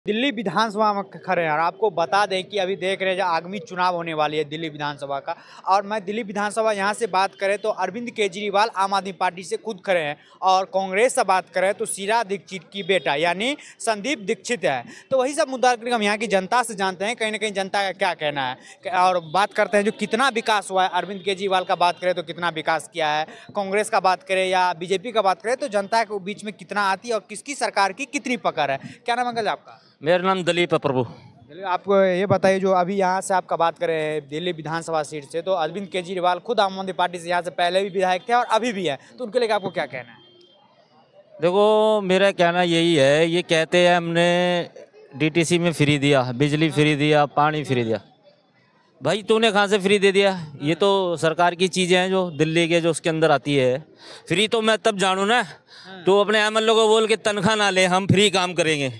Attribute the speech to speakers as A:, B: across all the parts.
A: दिल्ली विधानसभा में खड़े हैं और आपको बता दें कि अभी देख रहे हैं जो आगामी चुनाव होने वाली है दिल्ली विधानसभा का। और मैं दिल्ली विधानसभा यहाँ से बात करें तो अरविंद केजरीवाल आम आदमी पार्टी से खुद खड़े हैं और कांग्रेस से बात करें तो शीला दीक्षित की बेटा यानी संदीप दीक्षित है। तो वही सब मुद्दा हम यहाँ की जनता से जानते हैं कहीं ना कहीं जनता का क्या कहना है और बात करते हैं जो कितना विकास हुआ है। अरविंद केजरीवाल का बात करें तो कितना विकास किया है, कांग्रेस का बात करें या बीजेपी का बात करें तो जनता के बीच में कितना आती है और किसकी सरकार की कितनी पकड़ है। क्या नाम अंकल आपका?
B: मेरा नाम दिलीप है प्रभु।
A: चलिए आपको ये बताइए जो अभी यहाँ से आपका बात करें दिल्ली विधानसभा सीट से तो अरविंद केजरीवाल खुद आम आदमी पार्टी से यहाँ से पहले भी विधायक थे और अभी भी है, तो उनके लिए आपको क्या कहना है?
B: देखो मेरा कहना यही है, ये कहते हैं हमने डीटीसी में फ्री दिया, बिजली फ्री दिया, पानी फ्री दिया। भाई तूने कहाँ से फ्री दे दिया? ये तो सरकार की चीज़ें हैं जो दिल्ली के जो उसके अंदर आती है। फ्री तो मैं तब जानूँ ना, तो अपने एमएलए को बोल के तनख्वाह ना ले, हम फ्री काम करेंगे।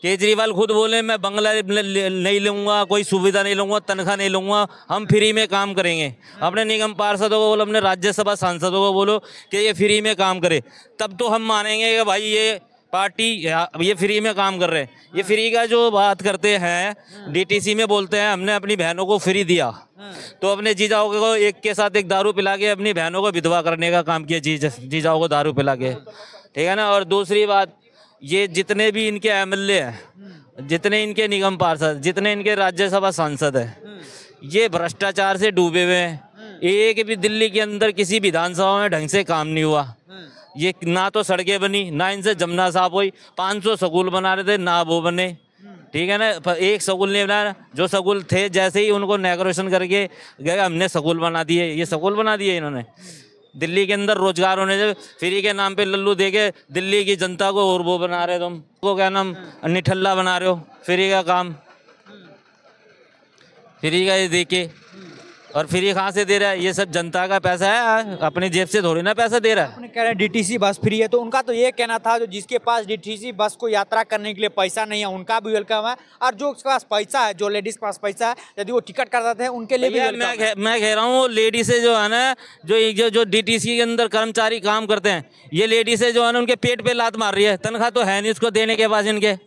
B: केजरीवाल खुद बोले मैं बंगला नहीं लूँगा, कोई सुविधा नहीं लूँगा, तनख्वाह नहीं लूँगा, हम फ्री में काम करेंगे। अपने निगम पार्षदों को बोलो, अपने राज्यसभा सांसदों को बोलो कि ये फ्री में काम करे, तब तो हम मानेंगे कि भाई ये पार्टी ये फ्री में काम कर रहे हैं। ये फ्री का जो बात करते हैं डीटीसी में बोलते हैं हमने अपनी बहनों को फ्री दिया, तो अपने जीजाओं को एक के साथ एक दारू पिला के अपनी बहनों को विधवा करने का काम किया, जीजाओं को दारू पिला के, ठीक है ना। और दूसरी बात, ये जितने भी इनके एमएलए हैं, जितने इनके निगम पार्षद, जितने इनके राज्यसभा सांसद हैं, ये भ्रष्टाचार से डूबे हुए हैं। एक भी दिल्ली के अंदर किसी विधानसभा में ढंग से काम नहीं हुआ। ये ना तो सड़कें बनी, ना इनसे जमुना साफ हुई। 500 स्कूल बना रहे थे, ना वो बने, ठीक है ना। एक स्कूल नहीं बनाया, जो स्कूल थे जैसे ही उनको इनॉग्रेशन करके गए हमने स्कूल बना दिए। ये स्कूल बना दिए इन्होंने। दिल्ली के अंदर रोजगार होने से फ्री के नाम पे लल्लू देके दिल्ली की जनता को और वो बना रहे, तुम को क्या नाम निठल्ला बना रहे हो। फ्री का काम, फ्री का ये देके, और फ्री कहाँ से दे रहा है? ये सब जनता का पैसा है, अपनी जेब से थोड़ी ना पैसा दे रहा है।
A: अपने कह रहे हैं डीटीसी बस फ्री है, तो उनका तो ये कहना था जो जिसके पास डीटीसी बस को यात्रा करने के लिए पैसा नहीं है उनका भी वेलकम है, और जो उसके पास पैसा है, जो लेडीज के पास पैसा है, यदि वो टिकट करते हैं उनके लिए भी
B: मैं कह रहा हूँ लेडीज जो है ना, जो डीटीसी के अंदर कर्मचारी काम करते हैं, ये लेडीज जो है ना उनके पेट पे लात मार रही है। तनख्वाह तो है नहीं उसको देने के बाद, इनके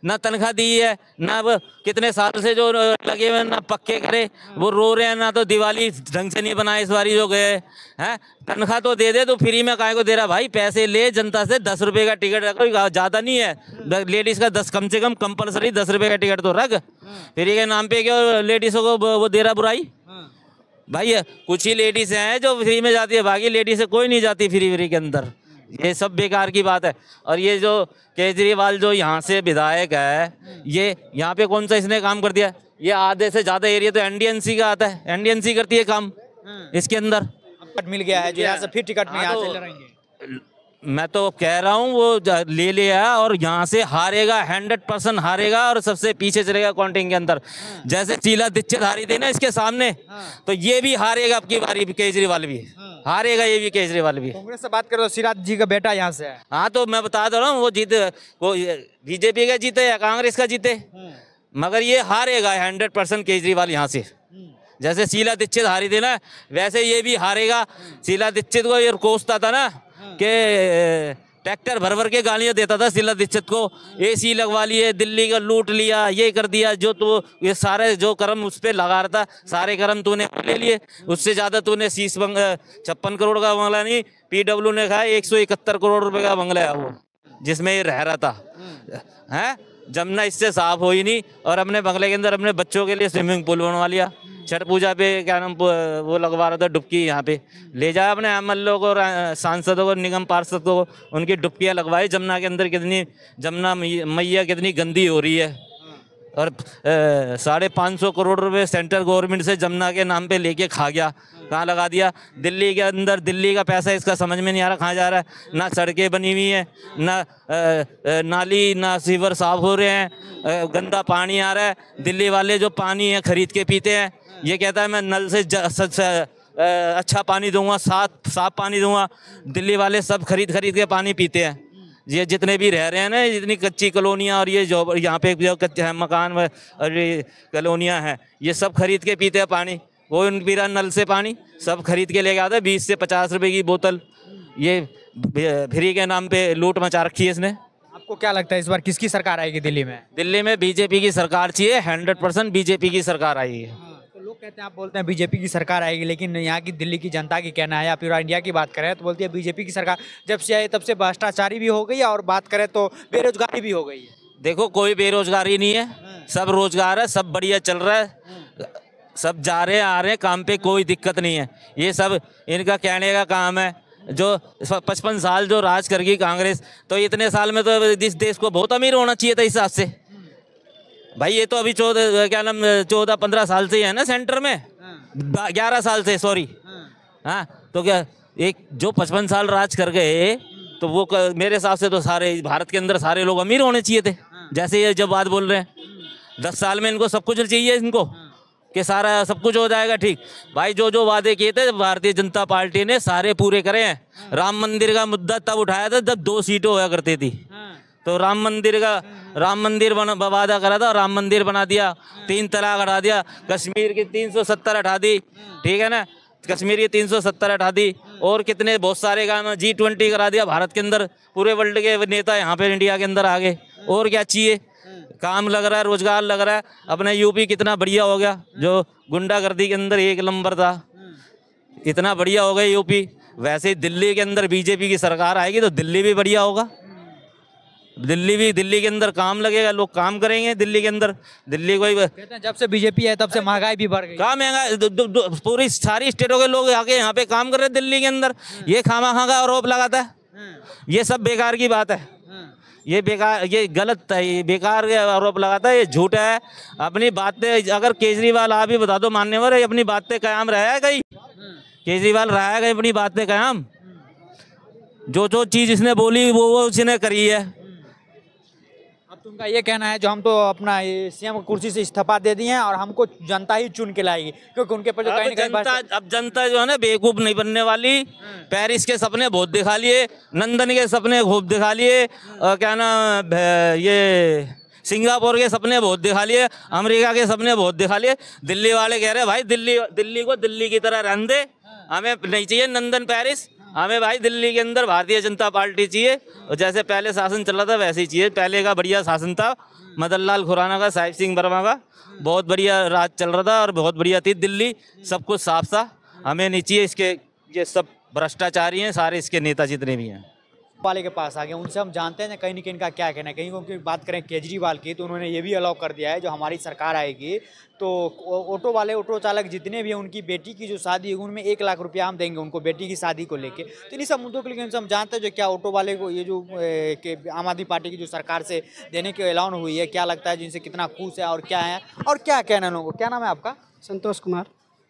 B: ना तनख्वाह दी है, ना वो कितने साल से जो लगे हुए ना पक्के करे, वो रो रहे हैं, ना तो दिवाली ढंग से नहीं बनाए इस बारी जो गए हैं। तनख्वाह तो दे दे, तो फ्री में काहे को दे रहा भाई? पैसे ले जनता से, 10 रुपये का टिकट रख, ज़्यादा नहीं है लेडीज़ का, 10 कम से कम कंपलसरी 10 रुपये का टिकट तो रख। फ्री के नाम पे क्यों लेडीज़ों को वो दे रहा बुराई? भाई कुछ ही लेडीज़ हैं जो फ्री में जाती है, बाकी लेडीज़ कोई नहीं जाती फ्री के अंदर। ये सब बेकार की बात है। और ये जो केजरीवाल जो यहाँ से विधायक है, ये यहाँ पे कौन सा इसने काम कर दिया? ये आधे से ज़्यादा एरिया तो एनडीएनसी का आता है, एनडीएनसी करती है काम इसके अंदर।
A: टिकट मिल गया है जो यहाँ से फिर टिकट में यहाँ से लड़ेंगे।
B: मैं तो कह रहा हूँ वो ले लिया और यहाँ से हारेगा, 100% हारेगा और सबसे पीछे चलेगा काउंटिंग के अंदर। जैसे शीला दीक्षित हारी थी ना इसके सामने, तो ये भी हारेगा, अब की बारी केजरीवाल भी हारेगा, ये भी केजरीवाल भी।
A: कांग्रेस से बात करो तो शीला जी का बेटा यहाँ से है।
B: हाँ तो मैं बता दे रहा हूँ, वो बीजेपी का जीते या कांग्रेस का जीते, मगर ये हारेगा 100% केजरीवाल यहाँ से। जैसे शीला दीक्षित हारी थी ना, वैसे ये भी हारेगा। शीला दीक्षित को ये कोसता था ना कि ट्रैक्टर भर भर के गालियाँ देता था शीला दीक्षित को, एसी लगवा लिए, दिल्ली का लूट लिया, ये कर दिया, जो तो ये सारे जो कर्म उस पर लगा रहा था, सारे कर्म तूने ले लिए। उससे ज़्यादा तूने 56 करोड़ का बंगला नहीं, पीडब्ल्यू ने कहा 171 करोड़ रुपए का बंगला है वो, जिसमें ये रह रहा था। हैं जमुना इससे साफ हो ही नहीं, और अपने बंगले के अंदर अपने बच्चों के लिए स्विमिंग पूल बनवा लिया। छठ पूजा पे क्या नाम वो लगवा रहा था डुबकी, यहाँ पे ले जाए अपने एमएलए को, सांसदों को, निगम पार्षद को, उनकी डुबकियाँ लगवाई जमुना के अंदर। कितनी जमुना मैया कितनी गंदी हो रही है। और 550 करोड़ रुपए सेंट्रल गवर्नमेंट से जमुना के नाम पे लेके खा गया, कहाँ लगा दिया? दिल्ली के अंदर। दिल्ली का पैसा इसका समझ में नहीं आ रहा कहाँ जा रहा है। ना सड़कें बनी हुई हैं, ना नाली, ना सीवर साफ हो रहे हैं, गंदा पानी आ रहा है। दिल्ली वाले जो पानी है खरीद के पीते हैं, ये कहता है मैं नल से अच्छा पानी दूंगा, साफ पानी दूंगा। दिल्ली वाले सब खरीद के पानी पीते हैं। ये जितने भी रह रहे हैं ना, जितनी कच्ची कॉलोनियाँ और ये जो यहाँ पे जो कच्चे मकान और ये कॉलोनियाँ हैं, ये सब खरीद के पीते हैं पानी। वो पीरा नल से पानी सब खरीद के लेके आता है, 20 से 50 रुपए की बोतल। ये फ्री के नाम पे लूट मचा रखी है इसने।
A: आपको क्या लगता है इस बार किसकी सरकार आएगी दिल्ली में?
B: दिल्ली में बीजेपी की सरकार चाहिए, 100% बीजेपी की सरकार आई है।
A: तो लोग कहते हैं, आप बोलते हैं बीजेपी की सरकार आएगी, लेकिन यहाँ की दिल्ली की जनता की कहना है या पूरा इंडिया की बात करें तो बोलती है बीजेपी की सरकार जब से आई तब से भ्रष्टाचारी भी हो गई है और बात करें तो बेरोजगारी भी हो गई है।
B: देखो कोई बेरोजगारी नहीं है, सब रोजगार है, सब बढ़िया चल रहा है, सब जा रहे हैं आ रहे हैं काम पे, कोई दिक्कत नहीं है। ये सब इनका कहने का काम है। जो 55 साल जो राज कर गई कांग्रेस, तो इतने साल में तो इस देश को बहुत अमीर होना चाहिए था इस हिसाब से। भाई ये तो अभी 14-15 साल से ही है ना सेंटर में, 11 साल से, सॉरी। हाँ, तो क्या एक जो 55 साल राज कर गए तो वो मेरे हिसाब से तो सारे भारत के अंदर सारे लोग अमीर होने चाहिए थे। जैसे ये जब बात बोल रहे हैं 10 साल में इनको सब कुछ चाहिए, इनको कि सारा सब कुछ हो जाएगा ठीक। भाई जो जो वादे किए थे भारतीय जनता पार्टी ने सारे पूरे करे हैं। राम मंदिर का मुद्दा तब उठाया था जब 2 सीटें हुआ करती थी, तो राम मंदिर वादा करा था, राम मंदिर बना दिया, 3 तलाक हटा दिया, कश्मीर की 370 हटा दी, ठीक है ना, कश्मीर की 370 हटा दी, और कितने बहुत सारे काम, G20 करा दिया भारत के अंदर, पूरे वर्ल्ड के नेता यहाँ पे इंडिया के अंदर आ गए। और क्या चाहिए? काम लग रहा है, रोजगार लग रहा है। अपने यूपी कितना बढ़िया हो गया, जो गुंडागर्दी के अंदर 1 नंबर था, इतना बढ़िया हो गया यूपी। वैसे ही दिल्ली के अंदर बीजेपी की सरकार आएगी तो दिल्ली भी बढ़िया होगा। दिल्ली के अंदर काम लगेगा, लोग काम करेंगे दिल्ली के अंदर। दिल्ली कोई
A: कहते हैं जब से बीजेपी है तब से महंगाई भी बढ़ गई।
B: कहाँ महंगा, पूरी सारी स्टेटों के लोग आके यहाँ पे काम कर रहे हैं दिल्ली के अंदर। ये खामा का आरोप लगाता है, ये सब बेकार की बात है, ये बेकार, ये गलत है, ये बेकार आरोप लगाता है, ये झूठ है। अपनी बातें अगर केजरीवाल आप ही बता दो मानने वाले, अपनी बातें कायम रहा है कहीं? केजरीवाल रहा है कहीं अपनी बातें कायम? जो जो चीज़ इसने बोली वो उसने करी है।
A: अब तो उनका ये कहना है जो हम तो अपना ये सीएम कुर्सी से इस्तीफा दे दिए हैं और हमको जनता ही चुन के लाएगी, क्योंकि उनके पर जो कहीं ना कहीं
B: अब जनता जो है ना बेवकूफ नहीं बनने वाली। पेरिस के सपने बहुत दिखा लिए, लंदन के सपने खूब दिखा लिए, क्या नाम ये सिंगापुर के सपने बहुत दिखा लिए, अमेरिका के सपने बहुत दिखा लिए। दिल्ली वाले कह रहे हैं भाई दिल्ली को दिल्ली की तरह रहने दे, हमें नहीं चाहिए लंदन पेरिस, हमें भाई दिल्ली के अंदर भारतीय जनता पार्टी चाहिए। और जैसे पहले शासन चला था वैसे ही चाहिए। पहले का बढ़िया शासन था, मदन लाल खुराना का, साहिब सिंह वर्मा का, बहुत बढ़िया राज चल रहा था और बहुत बढ़िया थी दिल्ली, सब कुछ साफ था। हमें नहीं चाहिए इसके, ये सब भ्रष्टाचारी हैं सारे इसके नेता जितने भी हैं।
A: वाले के पास आ गए, उनसे हम जानते हैं कहीं ना कहीं इनका क्या कहना है। कहीं क्योंकि बात करें केजरीवाल की तो उन्होंने ये भी अलाउ कर दिया है जो हमारी सरकार आएगी तो ऑटो वाले, ऑटो चालक जितने भी हैं उनकी बेटी की जो शादी होगी उनमें 1 लाख रुपया हम देंगे उनको बेटी की शादी को लेके। तो इन्हीं सब मुद्दों के लिए हम जानते हैं जो क्या ऑटो वाले को ये जो आम आदमी पार्टी की जो सरकार से देने की ऐलान हुई है, क्या लगता है जिनसे कितना खुश है और क्या है और क्या कहना है लोगों को? क्या नाम है आपका?
C: संतोष कुमार।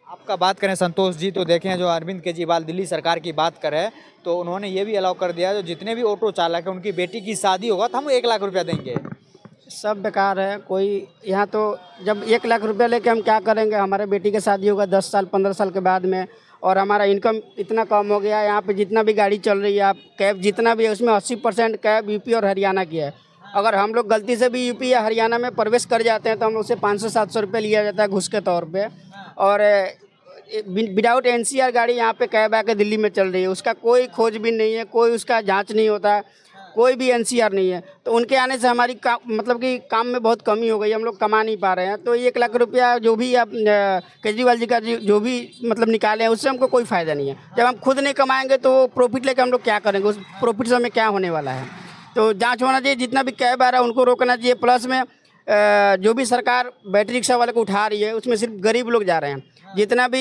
A: आपका बात करें संतोष जी तो देखें जो अरविंद केजरीवाल दिल्ली सरकार की बात करें तो उन्होंने ये भी अलाउ कर दिया जो जितने भी ऑटो चालक हैं उनकी बेटी की शादी होगा तो हम 1 लाख रुपया देंगे।
C: सब बेकार है। कोई यहाँ तो जब 1 लाख रुपया लेके हम क्या करेंगे? हमारे बेटी की शादी होगा 10 साल 15 साल के बाद में, और हमारा इनकम इतना कम हो गया है। यहाँ पे जितना भी गाड़ी चल रही है, आप कैब जितना भी है उसमें 80% कैब यूपी और हरियाणा की है। अगर हम लोग गलती से भी यूपी या हरियाणा में प्रवेश कर जाते हैं तो हम लोग से 500-700 रुपये लिया जाता है घूस के तौर पर। और विदाउट NCR गाड़ी यहाँ पे कैब आके दिल्ली में चल रही है, उसका कोई खोजबीन नहीं है, कोई उसका जांच नहीं होता है, कोई भी NCR नहीं है। तो उनके आने से हमारी मतलब कि काम में बहुत कमी हो गई, हम लोग कमा नहीं पा रहे हैं। तो 1 लाख रुपया जो भी आप केजरीवाल जी का जो भी मतलब निकाले हैं उससे हमको कोई फ़ायदा नहीं है। जब हम खुद नहीं कमाएंगे तो प्रॉफिट लेकर हम लोग क्या करेंगे? उस प्रॉफिट से हमें क्या होने वाला है? तो जाँच होना चाहिए, जितना भी कैब आ रहा है उनको रोकना चाहिए। प्लस में जो भी सरकार बैटरी रिक्शा वाले को उठा रही है उसमें सिर्फ गरीब लोग जा रहे हैं। जितना भी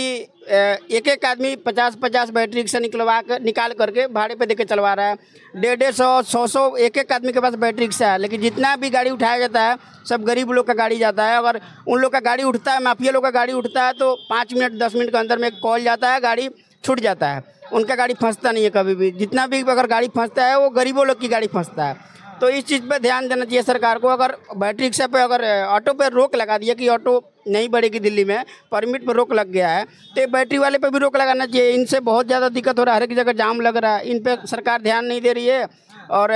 C: एक आदमी 50-50 बैटरी रिक्शा निकाल करके भाड़े पे देके चलवा रहा है। 150, 100 एक आदमी के पास बैटरी रिक्शा है, लेकिन जितना भी गाड़ी उठाया जाता है सब गरीब लोग का गाड़ी जाता है। अगर उन लोग का गाड़ी उठता है, माफिया लोग का गाड़ी उठता है तो 5 मिनट 10 मिनट के अंदर में कॉल जाता है, गाड़ी छूट जाता है। उनका गाड़ी फंसता नहीं है कभी भी। जितना भी अगर गाड़ी फंसता है वो गरीबों लोग की गाड़ी फंसता है। तो इस चीज़ पे ध्यान देना चाहिए सरकार को। अगर बैटरी रिक्शा पे अगर ऑटो पे रोक लगा दिया कि ऑटो नहीं बढ़ेगी दिल्ली में, परमिट पर रोक लग गया है, तो ये बैटरी वाले पे भी रोक लगाना चाहिए। इनसे बहुत ज़्यादा दिक्कत हो रहा है, हर एक जगह जाम लग रहा है, इन पे सरकार ध्यान नहीं दे रही है। और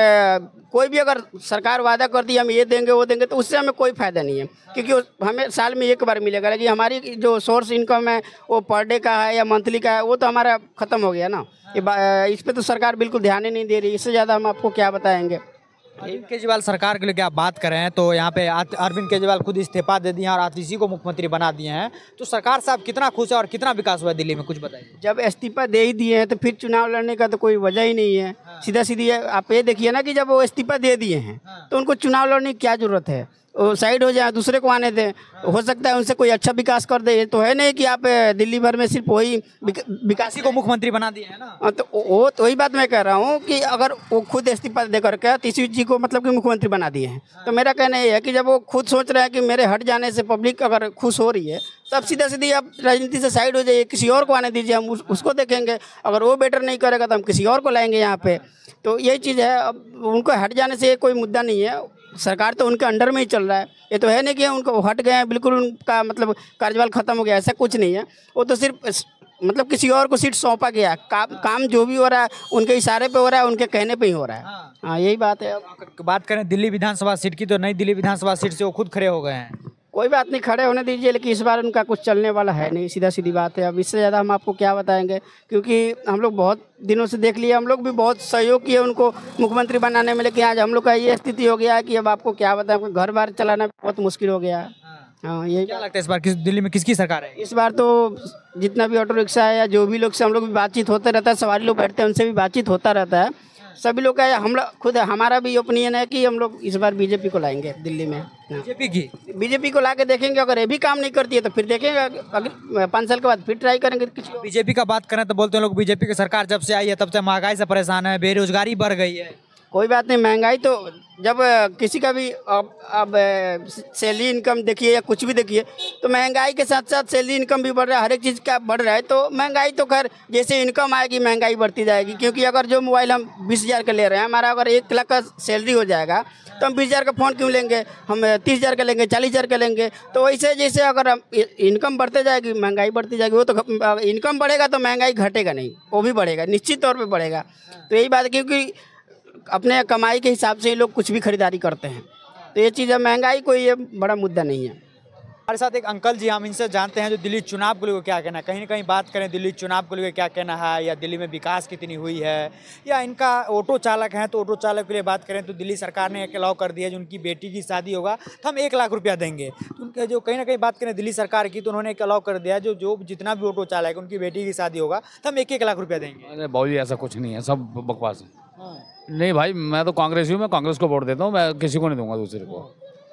C: कोई भी अगर सरकार वादा करती है हम ये देंगे वो देंगे तो उससे हमें कोई फ़ायदा नहीं है, क्योंकि हमें साल में 1 बार मिलेगा। लेकिन हमारी जो सोर्स इनकम है वो पर डे का है या मंथली का है, वो तो हमारा ख़त्म हो गया ना। इस पर तो सरकार बिल्कुल ध्यान ही नहीं दे रही। इससे ज़्यादा हम आपको क्या बताएँगे?
A: अरविंद केजरीवाल सरकार के लिए क्या बात कर रहे हैं, तो यहाँ पे अरविंद केजरीवाल खुद इस्तीफा दे दिए हैं और आतिशी को मुख्यमंत्री बना दिए हैं, तो सरकार साहब कितना खुश है और कितना विकास हुआ है दिल्ली में, कुछ बताइए।
C: जब इस्तीफा दे ही दिए हैं तो फिर चुनाव लड़ने का तो कोई वजह ही नहीं है। सीधा सीधी आप ये देखिए ना कि जब वो इस्तीफा दे दिए हैं तो उनको चुनाव लड़ने की क्या जरूरत है। वो साइड हो जाए, दूसरे को आने दें, हो सकता है उनसे कोई अच्छा विकास कर दे। तो है नहीं कि आप दिल्ली भर में सिर्फ वही विकास
A: को मुख्यमंत्री बना दिए है ना।
C: तो वो तो वही बात मैं कह रहा हूँ कि अगर वो खुद इस्तीफा दे करके आतिशी जी को मतलब कि मुख्यमंत्री बना दिए हैं, तो मेरा कहना ये है कि जब वो खुद सोच रहे हैं कि मेरे हट जाने से पब्लिक अगर खुश हो रही है, तो अब सीधा सीधी आप राजनीति से साइड हो जाइए, किसी और को आने दीजिए, हम उसको देखेंगे। अगर वो बेटर नहीं करेगा तो हम किसी और को लाएंगे यहाँ पे। तो यही चीज़ है, अब उनको हट जाने से कोई मुद्दा नहीं है। सरकार तो उनके अंडर में ही चल रहा है। ये तो है नहीं कि उनको हट गए हैं बिल्कुल, उनका मतलब कार्यकाल खत्म हो गया, ऐसा कुछ नहीं है। वो तो सिर्फ मतलब किसी और को सीट सौंपा गया। काम जो भी हो रहा है उनके इशारे पे हो रहा है, उनके कहने पे ही हो रहा है। हाँ, यही बात है।
A: बात करें दिल्ली विधानसभा सीट की, तो नई दिल्ली विधानसभा सीट से वो खुद खड़े हो गए हैं।
C: कोई बात नहीं, खड़े होने दीजिए, लेकिन इस बार उनका कुछ चलने वाला है नहीं, सीधा सीधी बात है। अब इससे ज़्यादा हम आपको क्या बताएंगे, क्योंकि हम लोग बहुत दिनों से देख लिए, हम लोग भी बहुत सहयोग किए उनको मुख्यमंत्री बनाने में, लेकिन आज हम लोग का ये स्थिति हो गया है कि अब आपको क्या बताएं, घर बार चलाना बहुत मुश्किल हो गया है। हाँ, यही
A: क्या लगता है इस बार दिल्ली में किसकी सरकार है?
C: इस बार तो जितना भी ऑटो रिक्शा है या जो भी लोग से हम लोग भी बातचीत होता रहता है, सवारी लोग बैठते हैं उनसे भी बातचीत होता रहता है। सभी लोग का हम लोग खुद हमारा भी ओपिनियन है कि हम लोग इस बार बीजेपी को लाएंगे दिल्ली में। बीजेपी को ला के देखेंगे, अगर ये भी काम नहीं करती है तो फिर देखेंगे, अगर 5 साल के बाद फिर ट्राई करेंगे किसी।
A: बीजेपी का बात करें तो बोलते हैं लोग बीजेपी की सरकार जब से आई है तब से महंगाई से परेशान है, बेरोजगारी बढ़ गई है।
C: कोई बात नहीं, महंगाई तो जब किसी का भी अब सैलरी इनकम देखिए या कुछ भी देखिए, तो महंगाई के साथ साथ सैलरी इनकम भी बढ़ रहा है, हर एक चीज़ का बढ़ रहा है। तो महंगाई तो खैर जैसे इनकम आएगी महंगाई बढ़ती जाएगी, क्योंकि अगर जो मोबाइल हम 20,000 का ले रहे हैं, हमारा अगर 1 लाख का सैलरी हो जाएगा तो हम 20,000 का फ़ोन क्यों लेंगे, हम 30,000 का लेंगे, 40,000 का लेंगे। तो वैसे जैसे अगर हम इनकम बढ़ते जाएगी महंगाई बढ़ती जाएगी, वो तो इनकम बढ़ेगा तो महंगाई घटेगा नहीं, वो भी बढ़ेगा, निश्चित तौर पर बढ़ेगा। तो यही बात है, क्योंकि अपने कमाई के हिसाब से ही लोग कुछ भी खरीदारी करते हैं। तो ये चीज़ है, महंगाई कोई ये बड़ा मुद्दा नहीं है।
A: हमारे साथ एक अंकल जी, हम इनसे जानते हैं जो दिल्ली चुनाव को लेकर क्या कहना है। कहीं ना कहीं बात करें दिल्ली चुनाव को लेकर क्या कहना है, या दिल्ली में विकास कितनी हुई है, या इनका ऑटो चालक है तो ऑटो चालक के लिए बात करें तो दिल्ली सरकार ने एक अलाउ कर दिया है जो उनकी बेटी की शादी होगा तो हम 1 लाख रुपया देंगे। तो उनके जो कहीं ना कहीं बात करें दिल्ली सरकार की, तो उन्होंने एक अलाउ कर दिया है जो जितना भी ऑटो चालक है उनकी बेटी की शादी होगा तो हम 1-1 लाख रुपया देंगे।
D: अरे भाई ऐसा कुछ नहीं है, सब बकवास है। नहीं भाई, मैं तो कांग्रेसी हूँ, मैं कांग्रेस को वोट देता हूँ, मैं किसी को नहीं दूंगा दूसरे को।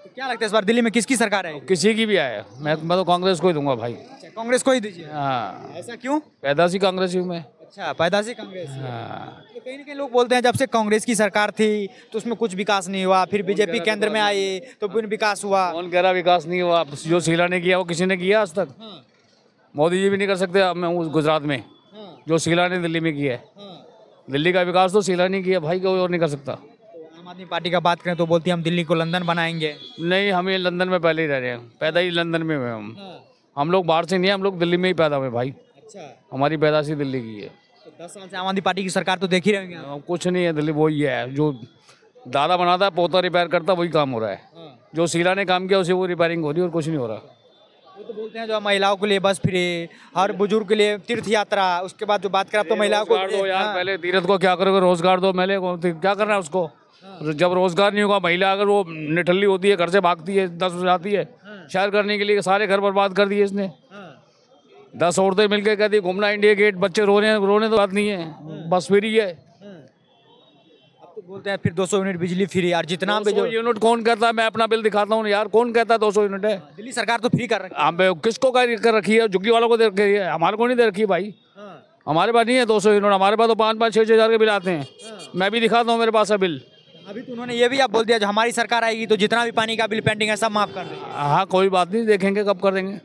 A: तो क्या लगता है इस बार दिल्ली में किसकी सरकार है?
D: किसी की भी आए, मैं तो कांग्रेस को ही दूंगा भाई।
A: कांग्रेस को ही दीजिए?
D: हाँ।
A: ऐसा क्यों?
D: पैदाशी कांग्रेसी हूँ मैं।
A: अच्छा, पैदाशी कांग्रेस।
D: हाँ।
A: तो कहीं ना कहीं लोग बोलते हैं जब से कांग्रेस की सरकार थी तो उसमें कुछ विकास नहीं हुआ, फिर बीजेपी केंद्र में आई तो फिर विकास हुआ।
D: कौन कह रहा विकास नहीं हुआ? जो शीला ने किया वो किसी ने किया आज तक? मोदी जी भी नहीं कर सकते। अब मैं हूँ गुजरात में, जो शीला ने दिल्ली में किया है। दिल्ली का विकास तो शीला नहीं किया भाई, कोई और नहीं कर सकता।
A: आम आदमी पार्टी का बात करें तो बोलती है हम दिल्ली को लंदन बनाएंगे।
D: नहीं, हम ये लंदन में पहले ही रह रहे हैं, पैदा ही लंदन में हुए हम लोग बाहर से नहीं है, हम लोग दिल्ली में ही पैदा हुए भाई।
A: अच्छा,
D: हमारी पैदाशी दिल्ली की है।
A: तो 10 साल से आम आदमी पार्टी की सरकार तो देख ही रहेंगे।
D: कुछ नहीं है, दिल्ली वही है, जो दादा बनाता है पोता रिपेयर करता, वही काम हो रहा है। जो शीला ने काम किया उसे वो रिपेयरिंग हो रही है और कुछ नहीं हो रहा।
A: वो तो बोलते हैं जो महिलाओं के लिए बस फ्री, हर बुजुर्ग के लिए तीर्थ यात्रा, उसके बाद जो बात करें तो महिलाओं को
D: दो यार, पहले तीर्थ को क्या करोगे, रोजगार दो। मेले को क्या करना है उसको? जब रोजगार नहीं होगा, महिला अगर वो निठल्ली होती है, घर से भागती है, 10 बजे आती है शहर करने के लिए, सारे घर बर्बाद कर दिए इसने। 10 औरतें मिलकर कहती घूमना इंडिया गेट, बच्चे रोने तो बात नहीं है, बस फ्री है।
A: अब तो बोलते हैं फिर 200 यूनिट बिजली फ्री, और जितना भी जो
D: यूनिट कौन कहता है? मैं अपना बिल दिखाता हूँ यार, कौन कहता है 200 यूनिट है?
A: दिल्ली सरकार तो फ्री कर रखी है।
D: हम किसको कर रखी है? झुग्गी वालों को दे रखी है, हमारे को नहीं दे रखी भाई। हमारे पास नहीं है 200 यूनिट, हमारे पास तो 5-5, 6-6 हज़ार के बिल आते हैं। मैं भी दिखाता हूँ, मेरे पास है बिल।
A: अभी तो उन्होंने ये भी आप बोल दिया जो हमारी सरकार आएगी तो जितना भी पानी का बिल पेंडिंग है सब माफ कर देंगे।
D: हाँ, कोई बात नहीं, देखेंगे कब कर देंगे।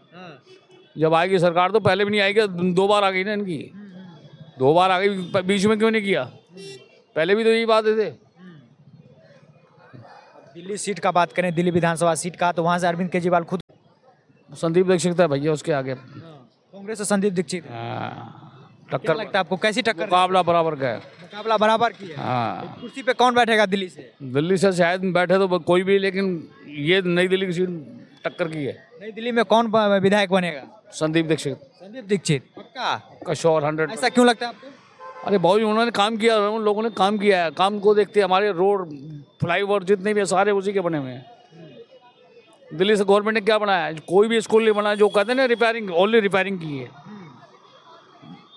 D: जब आएगी सरकार, तो पहले भी नहीं आएगी, 2 बार आ गई ना इनकी, 2 बार आ गई, बीच में क्यों नहीं किया? पहले भी तो यही बात थे।
A: दिल्ली सीट का बात करें, दिल्ली विधानसभा सीट का, तो वहाँ से अरविंद केजरीवाल खुद,
D: संदीप दीक्षित है भैया उसके आगे।
A: कांग्रेस से संदीप दीक्षित। टक्कर लगता है आपको? कैसी टक्कर?
D: मुकाबला बराबर का है।
A: मुकाबला बराबर की है।
D: हाँ।
A: कुर्सी पे कौन बैठेगा दिल्ली से?
D: दिल्ली से शायद बैठे तो कोई भी, लेकिन ये नई दिल्ली की सीट टक्कर की है।
A: नई दिल्ली में कौन विधायक बनेगा?
D: संदीप दीक्षित।
A: संदीप दीक्षित पक्का?
D: का श्योर 100।
A: ऐसा क्यों लगता है आपको?
D: अरे बहुत उन्होंने काम किया, उन लोगों ने काम किया है। काम को देखते हमारे रोड फ्लाईओवर जितने भी हैं सारे उसी के बने हुए हैं। दिल्ली से गवर्नमेंट ने क्या बनाया है? कोई भी स्कूल नहीं बनाया। जो कहते हैं ना रिपेयरिंग, ओनली रिपेयरिंग की है,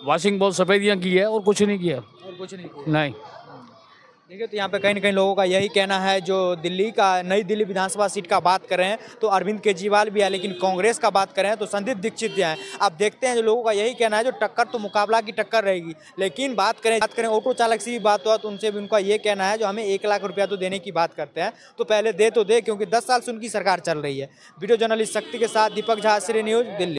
D: वॉशिंग बहुत सफेदियाँ की है और कुछ नहीं किया।
A: और कुछ नहीं किया।
D: नहीं।
A: देखिए तो यहाँ पे कहीं ना कहीं लोगों का यही कहना है, जो दिल्ली का नई दिल्ली विधानसभा सीट का बात कर रहे हैं तो अरविंद केजरीवाल भी है, लेकिन कांग्रेस का बात करें तो संदीप दीक्षित भी हैं। अब देखते हैं, जो लोगों का यही कहना है, जो टक्कर तो मुकाबला की टक्कर रहेगी। लेकिन बात करें ऑटो चालक से भी बात हुआ तो उनसे भी उनका ये कहना है, जो हमें 1 लाख रुपया तो देने की बात करते हैं तो पहले दे तो दे, क्योंकि 10 साल से उनकी सरकार चल रही है। वीडियो जर्नलिस्ट शक्ति के साथ दीपक झा, श्री न्यूज़, दिल्ली।